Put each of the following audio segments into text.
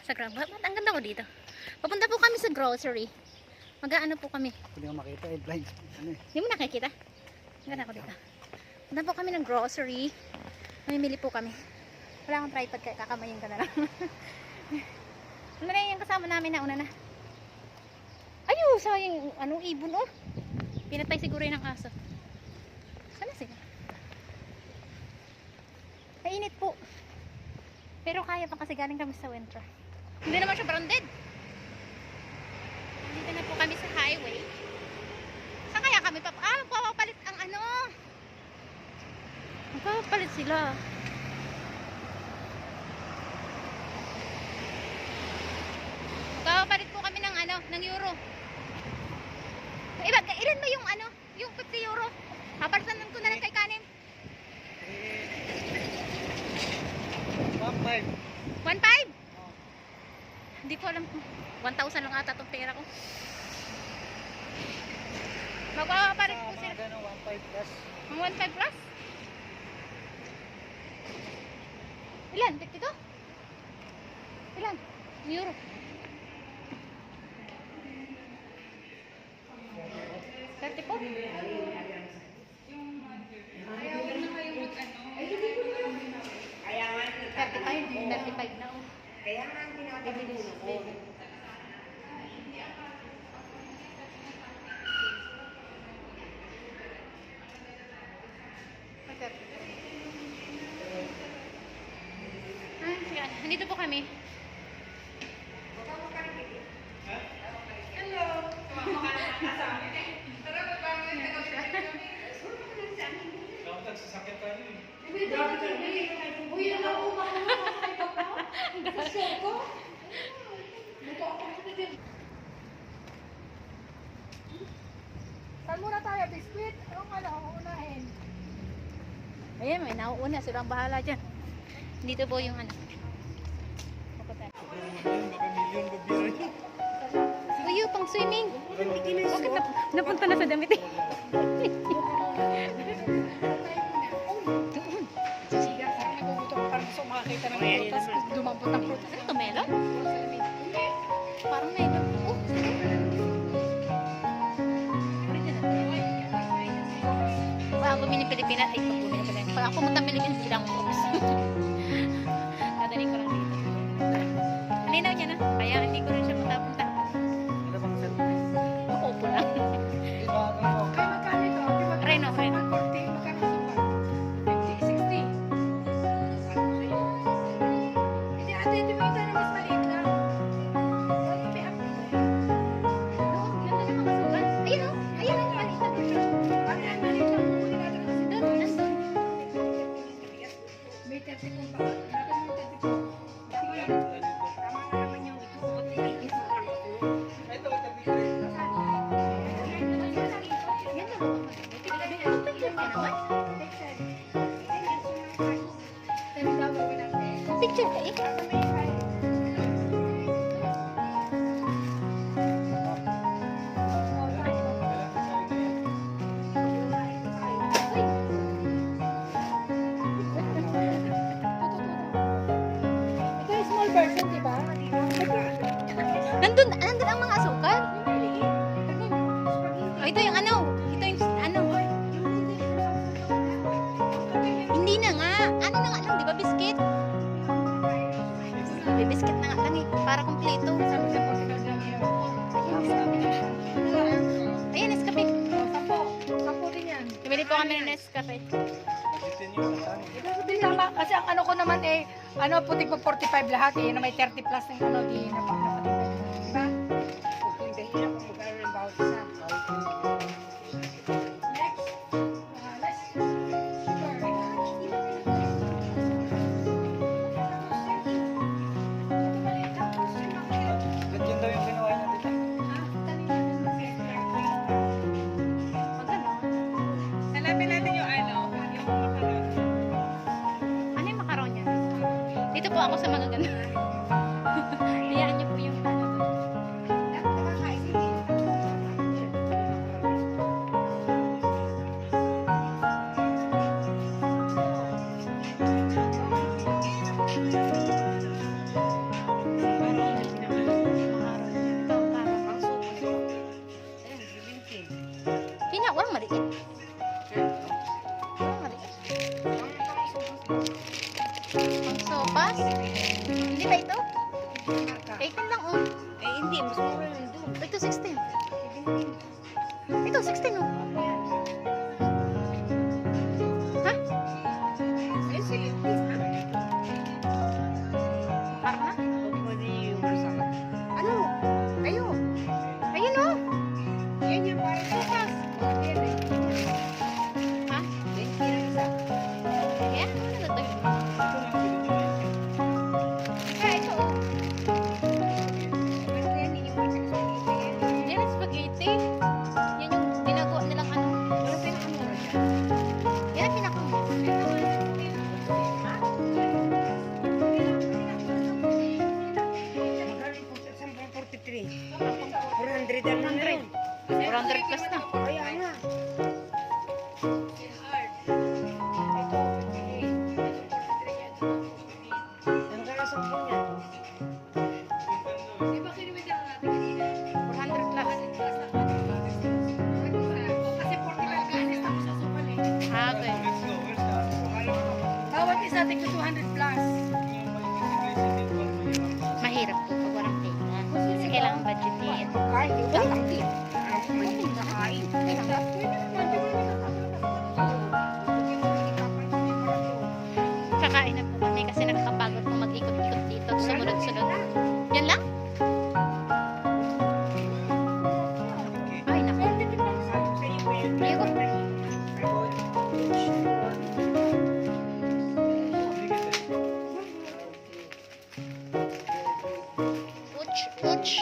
Sa ba't ang ganda ko dito. Papunta po kami sa grocery. Mag-aano po kami. Hindi ko makita eh, blind. Ano eh? Hindi mo nakikita? Ang ganda ko dito. Punta po kami ng grocery. Mamimili po kami. Wala akong tripod kaya kakamayin ka na lang. Ano na yung kasama namin na una na? Ayun, sayang anong ibon oh. Pinatay siguro yun ng aso. Sana sila? Mainit po. Pero kaya pa kasi galing kami sa winter. Hindi naman siya branded. Dito na po kami sa highway. Saan kaya kami magpapapalit ang ano? Magpapapalit sila. Magpapapalit po kami ng ano, ng euro. Ilan ba yung ano, yung 50 euro? Papalitan ko na lang kay Kanin. 1.5. 1.5? Hindi ko alam kung 1,000 lang ata itong pera ko. Magpapapalit po sila. Mga 1.5 plus. Ang 1.5 plus? Ilan? Dito? Ilan? Euro. $34? $35 na. Kaya nga ang pinakatulong ko. Nandito po kami. Saan muna tayo? Biscuit? Anong ano? Unahin? Ayan, may nauuna. Sila ang bahala dyan. Dito po yung ano. Uyo, pang swimming. Bakit napunta na sa damit eh? Doon. Siga, parang naguguto ko parang gusto makakita ng prutas. Dumampot ang prutas. Ano to, melon? Parang melon. Oh, pag ako bumili Pilipinas, ay pag bumili Pilipinas. Pag ako pumunta Pilipinas, hindi lang fruits. Dadaling ko lang dito. Malinaw niya na. Kaya hindi ko rin siya punta-punta. Ano bang set? Upo lang. Di ba ano? Kaya magkano ito? Reno, Reno. 140, magkano ito ba? 50, 60. Hindi ate, ito mo ito na mas maliit lang. Ano may api? Ganda ng mga sukat. Ayun o. Ayun o. Maliit na version. Ate, ang maliit lang. Kukunin natin kasi Doon, nandun. may 30 kong pa. Meron mo 30 kong. Tama na naman yung ito. Ito, ito, ito. Yan na. Picture ka naman. Picture ka eh. Ito yung small version, di ba? Nandun ang mga asukal. Oh, ito yung ano. Ito yung ano. Hindi na nga. Ano na nga lang, di ba? Biscuit. May biscuit na nga lang eh. Para kumpleto. Ayan, Nescafe. Sampo din yan. Bumili po kami ng Nescafe. Hindi tama. Kasi ang ano ko naman eh, ano, putik pa 45 lahat eh, na may 30 plus ng ano, di napatipid. Diba? Hindi hirap kung mag-aaral ng bawat isa. Next. Let's Ganyan daw yung ginawa niya dito. Hanapin natin yung ano, yung makaroon. Ano yung macaron yan? Dito po ako sa magaganda. Hayaan niyo po yung ba ito? Marka. 18 lang oh. Eh, hindi. Mas mura yun doon. Ito 16. Ito 16 oh. Ha? Eh, sige. Please, ha? Parang na? O, pwede yung sa akin. Ano? Kayo. Ayun oh. Yan yung parang bukas. Yan eh. Ha? Yan yung isa. Sige, ano na to? Ah, ito oh. Ano yan? Yung marka sa spaghetti. Yan ang spaghetti. Yan yung ginagawa nilang ano. Walang pinakamura dyan. Yan ang pinakamura. Magkano yung 43? 400 ang na yun. 400 plus na. Kaya nga. Ito, 43. Ang kaya 10 yan. 400 plus. Kasi 45 pesos tapos sa sukan eh. Ah, okay. Bawat isa tigto 200 plus. Mahirap po pag walang pera. Kasi kailangan budgetin. Kain, yung lalaki. May kain. Kakain na po kami kasi nakakapagod po mag-ikot-ikot dito at sumunod-sunod. Yan lang? Ay, naku. Ayoko. Uch, uch.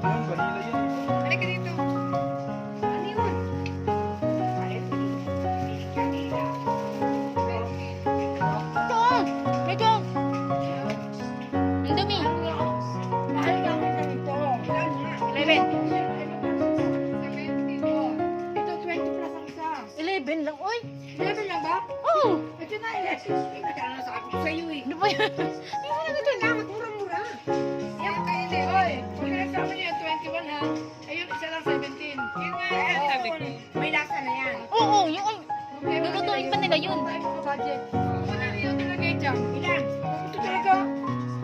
Halika dito. Ano yun? Ito! Ito! Ang dumi. Mahal ka ako ganito. 11. Ito 20 plus ang isa. 11 lang. Uy! 11 lang ba? Oh! Ito na 11. Ano sabi ko sa'yo eh. Ano ba yan? Ay, wala Ito na, mura-mura. Yan kayo din. Oy, kung nagsama niyo yung 21 ha, ayun, isa lang 17. Yun nga, sabi ko. May lasa na yan. Oo, yung lulutuin pa nila yun. Tayo mga budget. Wala na yun talaga yung jam. Ilan? Ito talaga.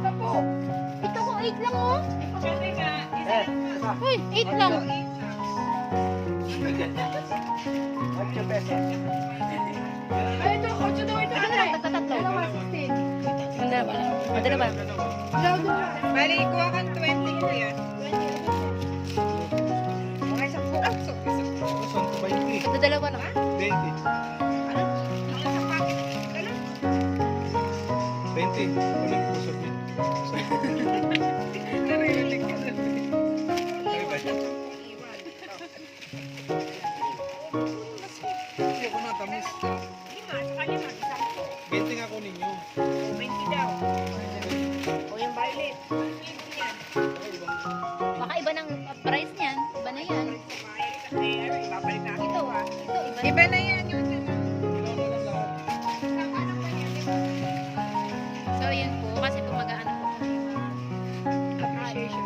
Tapo. Ito ko 8 lang oh. Kasi nga, isa lang nga. Uy, 8 lang. 8 pesos. Ay, ito, 8 daw ito. Ito na lang, tatlo. Dalawa, 16. Ang dalawa. Ang dalawa. Bali, kuha kang 20 ko yan. Okay, sa po. Saan ko ba yung cake? Ito dalawa na. 20. Ano? Sa packet. Ano? 20. Kunin ko sa pin. Narinig ka na. Hindi ako natamis. 20 nga kunin nyo. 20 daw. O yung violet. 20 yan. Baka iba ng price niyan. Iba na yan. Kasi ano, ibabalik na Ito, ito ha. ito, iba na. Iba na yan yung Ilaw na lang lahat. So, yun po. Kasi po mag-ano po. appreciation.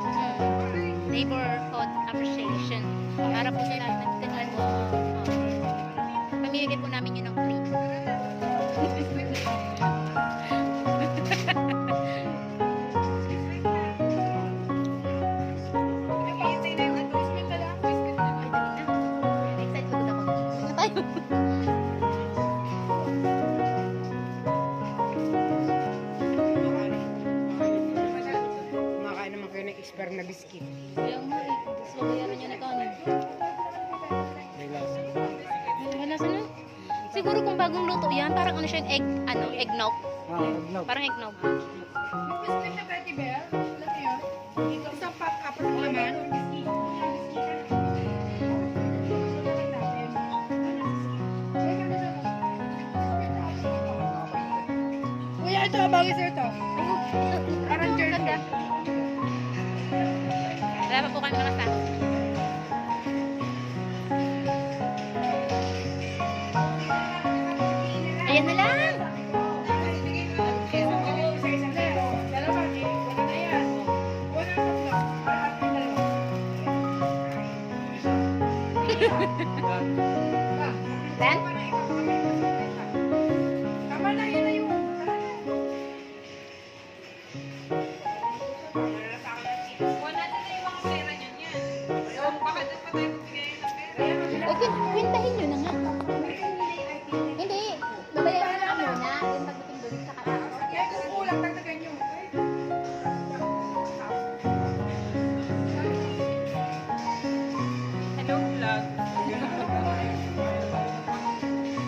Neighborhood appreciation. Para po sa lahat ng tingnan mo. Pamimigay po namin yun ng free. Naghihintay na yung advertisement na lang. Excited po ako. Ano tayo? Kumakain naman kayo ng expert na biscuit. Kaya nga eh. Gusto ko bayaran niya na kanin. May lasa. Wala sa na. Siguro kung bagong luto yan, parang ano siya yung egg, eggnog. No. Parang eggnog. Yung biscuit na Betty Bear, alam mo yun? Isang pack, apat na laman. Kuya, bagay sa'yo to. Parang Ang jersey. ganda. Wala pa po kami mga sako. Ayan na lang. Dan? Tama na, yun na yung... Kwintahin nyo na nga. Hindi. Babayaran na muna. Then pagdating doon sa kataas. Kaya kung kulang, dagdagan nyo. Hello vlog.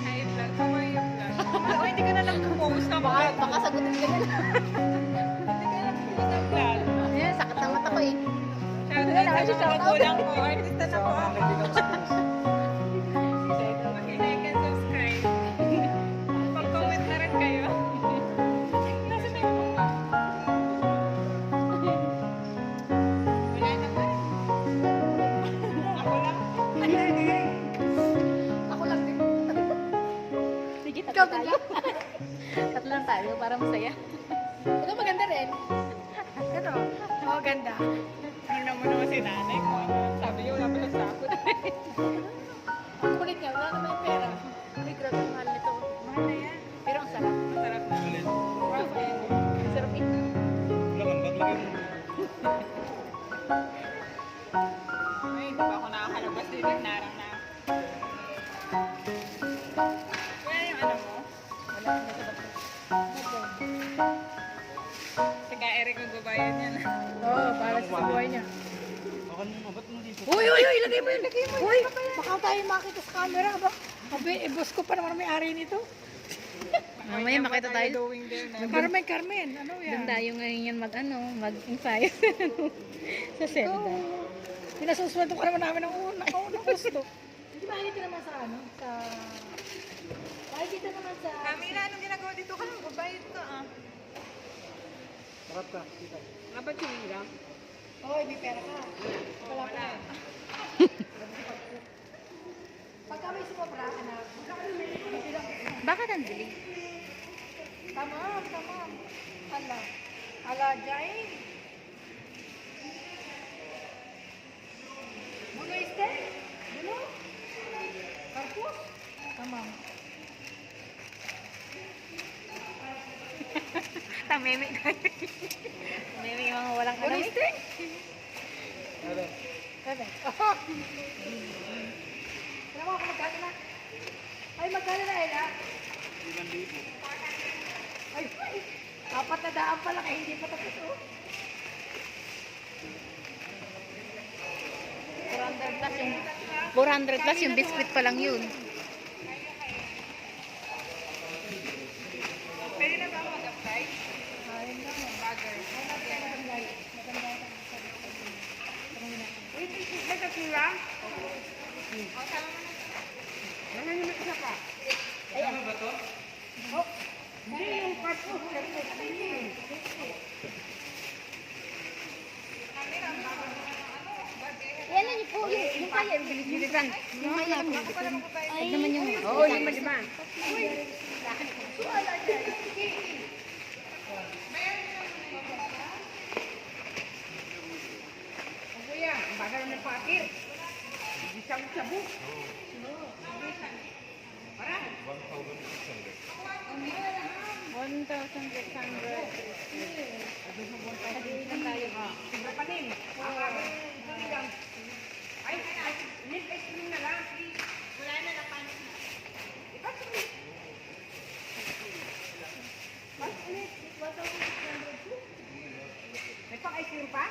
Hi vlog. How are you vlog? Oh, hindi ka na lang post na Baka sagutin ka na lang. Hindi ka na lang post na vlog. Ayan, sakit ng mata ko eh. Shout out sa mga magulang ko. Artista na po ako. Mag-like and subscribe. Pag-comment na rin kayo. Nasa na yung mga? Wala naman. Ako lang. Ako lang din. Sige, Ikaw tatlo din tayo. Tatlo lang tayo para masaya. Ito maganda rin. Ito. Oh, ganda. Ano naman si nanay ko? Sabi niyo, wala pala sa ako. Ang kulit niya, wala naman yung pera. Ay, grabe ang mahal nito. Mahal na yan. Pero ang sarap. Masarap na. Alin? Ang sarap eh. Wala kang baglagay mo. Ay, hindi pa ako nakakalabas din ng narang na. Kaya yung ano mo? Wala na sa bato. Saka Eric ang babayan yan. Oo, oh, para sa buhay niya. Baka mo, ba't mo dito? Uy, ilagay mo yun, ilagay mo. Uy, baka tayo makita sa camera. Ba? Abe, boss ko pa naman may ari nito. Mamaya makita tayo. Doing there na. Carmen, ano Doon yan? tayo ngayon yan mag-ensayo sa selda. Pinasusweldo ko naman namin ng unang gusto. Hindi ba dito naman sa ano? Sa... Ay, dito naman sa... Camila, anong ginagawa dito ka? Babayad ka ah. Sarap ka, kita. Dapat yung lang. Hoy, may pera ka. Wala pa. Pagka may sumobra, anak, Bakit ang bili? tamam. Ala, Jain. Buno este? Buno? Karpus? Tamam. Tameme ka. May mga walang Buno alam. este? Ano? Bebe. Kaya mo ako magkano na? Ay, magkano na Ella? 5,000. Ay, apat na daan pala kaya hindi pa tapos oh. 400 plus yung biscuit pa lang yun. Pwede na ba ako mag-apply? Bagger. Wait, is that a pira? O, tama mo na. Nanganimik isa pa. Ano ba to? Hindi, yung carpus. Yan lang po, yung kaya, bilisan. Yung kaya, bilisan. Ay, naman yung... Oo, lima. Kuya, ang bagal ng pakir. Isang sabu. Para. 1,600. Sobra pa din. Ay, milk ice cream na lang, please. Wala na lang paano. Iba to me. Mas ulit, 1,600 po. May pang ice cream pa?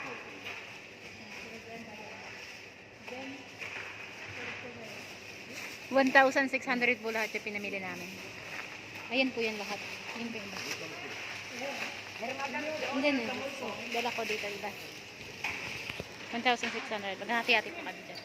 1,600 po lahat yung pinamili namin. Ayan po yan lahat. Yun po yung lahat. And then, dala ko dito iba. 1,600. Maghati-hati po kami dyan.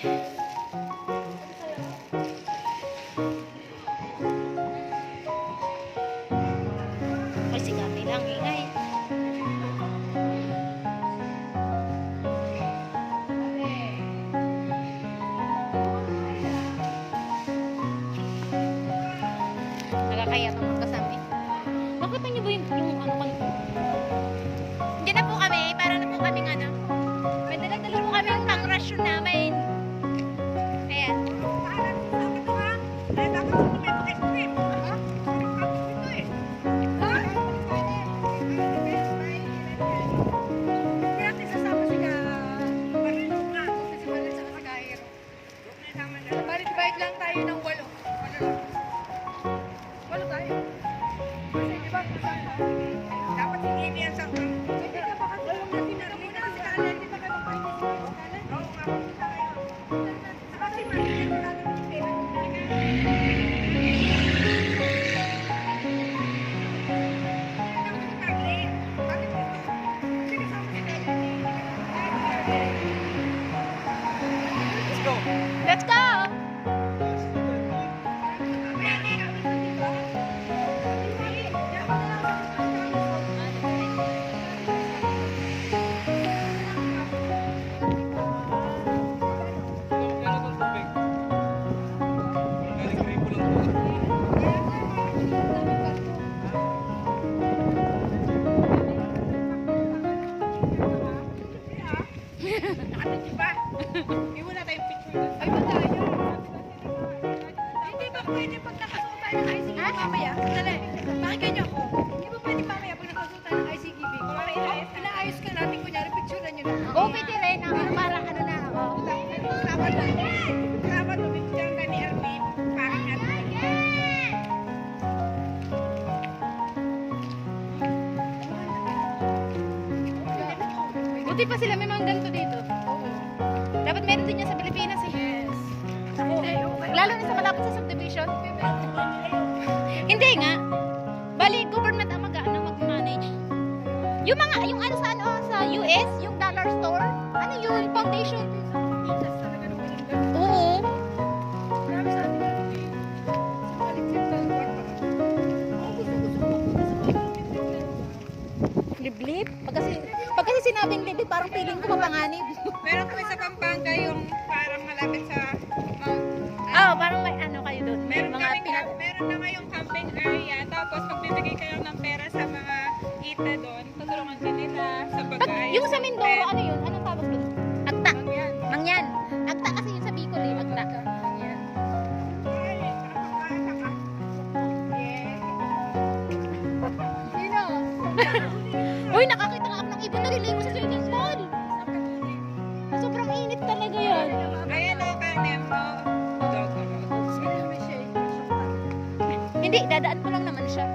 Ay, si Gami lang, ingay. Nakakaya itong magkasama. Nakita niyo ba yung ano kanito? Diyan na po kami, para na po kami ano. May dala-dala po kami yung pang-rasyon namin. Ayan. Balik lang tayo ng 8. 8 lang. 8 tayo. Kasi di ba, dapat hindi niya sa hindi ka baka tulong natin na muna kasi kailan di ba kayo mag-participate? Oo nga, kita kayo. Saka si Maria, wala na yung pera. Let's go. Let's go! Meron bang tubig? Galing gripo lang po. Ay, wala tayong picture doon. Ay, wala tayo. Hindi ba pwede pag nakasuot tayo ng ICGB mamaya? Sandali, pakinggan niyo ako. Hindi ba pwede mamaya pag nakasuot tayo ng ICGB? Para inaayos ka natin, kunyari, picturean niyo na. Oh, pwede rin. Para ano na ako. Dapat picturean ka ni Erwin. Pakinggan mo. Buti pa sila may mga ganito dito. Oo. Dapat meron din yan sa Pilipinas eh. Yes. Lalo na sa malapit sa subdivision. Hindi nga. Bali, government ang mag-manage. Yung mga, yung ano sa US, yung dollar store, ano yun, foundation. Oo. Marami sa atin yan. Sa paligid ng buwan pa. Oo, gusto ko. Liblib. Pag kasi sinabing liblib, parang feeling ko mapanganib. Meron kami sa Pampanga yung parang malapit sa Mount. Oo, parang may ano kayo doon. May Meron mga meron na ngayong camping area. Tapos magbibigay kayo ng pera sa mga ita doon. Tutulungan ka nila sa bagay. Yung sa Mindoro, ano yun? Anong tawag doon? Agta. Yan. Mangyan. Agta kasi yun sa Bicol eh. Agta. Yan. Sino? Uy, nakakita nga ako ng ibon naliligo sa swimming pool. Sobrang init talaga yan. Ayan o, kanem mo. Dog. Sino naman siya? Hindi, dadaan ko lang naman siya.